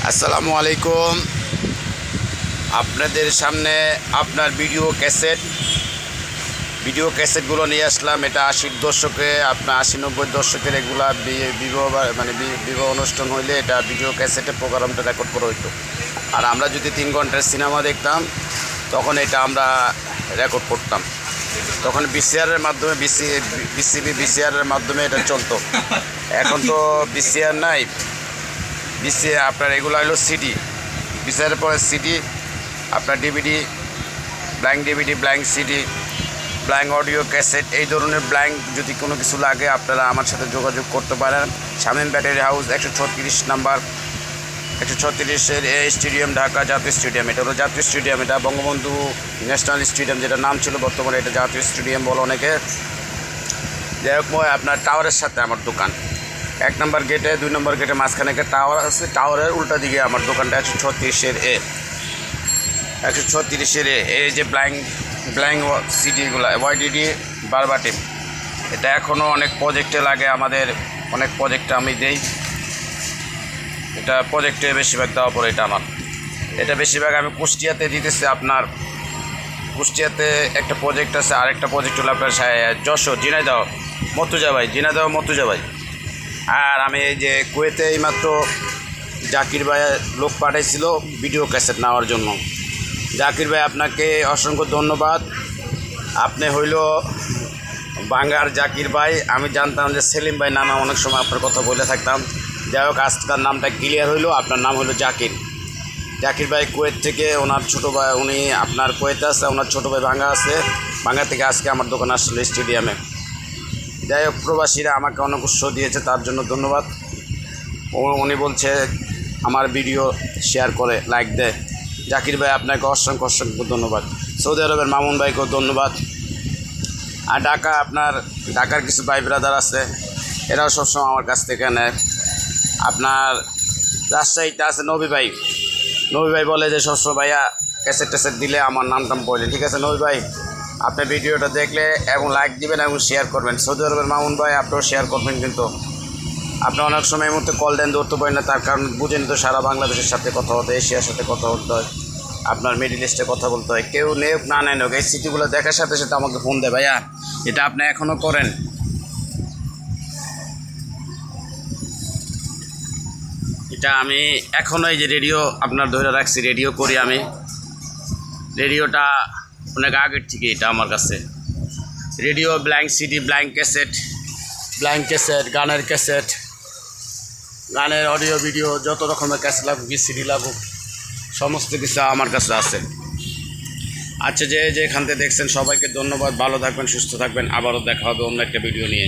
আসসালামু আলাইকুম। আপনাদের সামনে আপনার ভিডিও ক্যাসেটগুলো নিয়ে আসলাম। এটা 80-র দশকে, আপনার 80-90 দশকের এগুলা বিবাহ বিবাহ অনুষ্ঠান হইলে এটা ভিডিও ক্যাসেটে প্রোগ্রামটা রেকর্ড করা হইতো। আর আমরা যদি 3 ঘন্টার সিনেমা দেখতাম তখন এটা আমরা রেকর্ড করতাম। তখন ভিসিআরের মাধ্যমে ভিসিআরের মাধ্যমে এটা চলতো। এখন তো ভিসিআর নাই, আপনার এগুলো হলো সিডি। ভিসিআরের পরে সিডি, আপনার DVD, blank CD, blank audio cassette, এই ধরনের ব্ল্যাঙ্ক যদি কোনো কিছু লাগে আপনারা আমার সাথে যোগাযোগ করতে পারেন। শামীম ব্যাটারি হাউস 136 নাম্বার, 136-এর স্টেডিয়াম, ঢাকা জাতীয় স্টেডিয়াম। এটা হলো জাতীয় স্টেডিয়াম, এটা বঙ্গবন্ধু ন্যাশনাল স্টেডিয়াম যেটা নাম ছিল, বর্তমানে এটা জাতীয় স্টেডিয়াম বলো অনেকে। যাই হোক, আপনার টাওয়ারের সাথে আমার দোকান 1 নম্বর গেটে, 2 নম্বর গেটে মাঝখানে একটা টাওয়ার আছে, টাওয়ারের উল্টা দিকে আমার দোকানটা 136-এর এই যে ব্ল্যাঙ্ক সিডিগুলো ওয়াইডিডি বারবাটিম, এটা এখনও অনেক প্রজেক্টে লাগে, আমাদের অনেক প্রজেক্টে আমি দেই। এটা প্রজেক্টে বেশিরভাগ দেওয়া পড়ে এটা বেশিরভাগ আমি কুষ্টিয়াতে দিতেছি। আপনার কুষ্টিয়াতে একটা প্রজেক্ট আছে, আরেকটা প্রজেক্ট হলো আপনার যশোর, ঝিনাইদহ মতুজা ভাই। আর আমি এই যে কুয়েতে এইমাত্র জাকির ভাই লোক পাঠাইছিল ভিডিও ক্যাসেট নেওয়ার জন্য। জাকির ভাই, আপনাকে অসংখ্য ধন্যবাদ। আপনি হইল বাঙ্গার জাকির ভাই। আমি জানতাম যে সেলিম ভাই নামে অনেক সময় আপনার কথা বলে থাকতাম। যাই হোক, আজকাল নামটা ক্লিয়ার হইলো, আপনার নাম হলো জাকির ভাই কুয়েত থেকে। ওনার ছোটো ভাই, উনি আপনার কুয়েতে আছে, ওনার ছোটো ভাই ভাঙ্গা থেকে আজকে আমার দোকান আসলো স্টেডিয়ামে। যাই হোক, প্রবাসীরা আমাকে অনেক উৎসাহ দিয়েছে, তার জন্য ধন্যবাদ। উনি বলছে আমার ভিডিও শেয়ার করে লাইক দেয়। জাকির ভাই, আপনাকে অসংখ্য ধন্যবাদ। সৌদি আরবের মামুন ভাইকেও ধন্যবাদ। আর ঢাকার কিছু ভাই ব্রাদার আছে, এরাও সবসময় আমার কাছ থেকে নেয়। আপনার রাজশাহীতে আছে নবী ভাই বলে যে সবসময় ভাইয়া ক্যাসেট দিলে আমার নাম বলে। ঠিক আছে নবী ভাই, আপনি ভিডিওটা দেখলে এবং লাইক দিবেন এবং শেয়ার করবেন। সৌদি আরবের মামুন ভাই, আপনিও শেয়ার করবেন। কিন্তু আপনি অনেক সময় এই মুহূর্তে কল দেন, ধরতে পারেন না, তার কারণ বুঝেন তো সারা বাংলাদেশের সাথে কথা হতে, এশিয়ার সাথে কথা বলতে হয়, আপনার মিডিল ইস্টে কথা বলতে হয়। কেউ নেক না নেন হোক, এই স্মৃতিগুলো দেখার সাথে সাথে আমাকে ফোন দেয়, ভাইয়া এটা আপনি এখনও করেন। এটা আমি এখনও এই যে রেডিও আপনার ধরে রাখছি, রেডিও করি আমি। রেডিওটা অনেক আগের থেকে এটা আমার কাছে radio, blank CD, blank cassette, গানের অডিও ভিডিও, যত রকমের ক্যাসেট লাগুক, ভিসিডি লাগুক, সমস্ত কিছু আমার কাছে আছে। আচ্ছা, যেখান থেকে দেখছেন সবাইকে ধন্যবাদ। ভালো থাকবেন, সুস্থ থাকবেন। আবারও দেখা হবে অন্য একটা ভিডিও নিয়ে।